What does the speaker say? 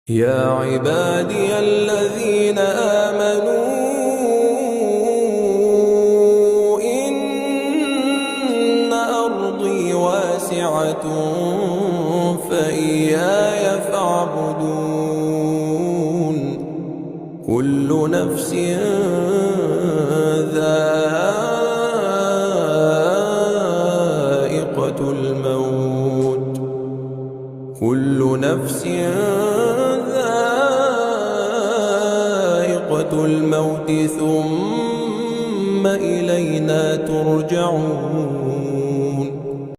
يا عبادي الذين آمنوا إن أرضي واسعة فإياي فاعبدون كل نفس ذائقة الموت كل نفس ذائقة الموت ثم إلينا ترجعون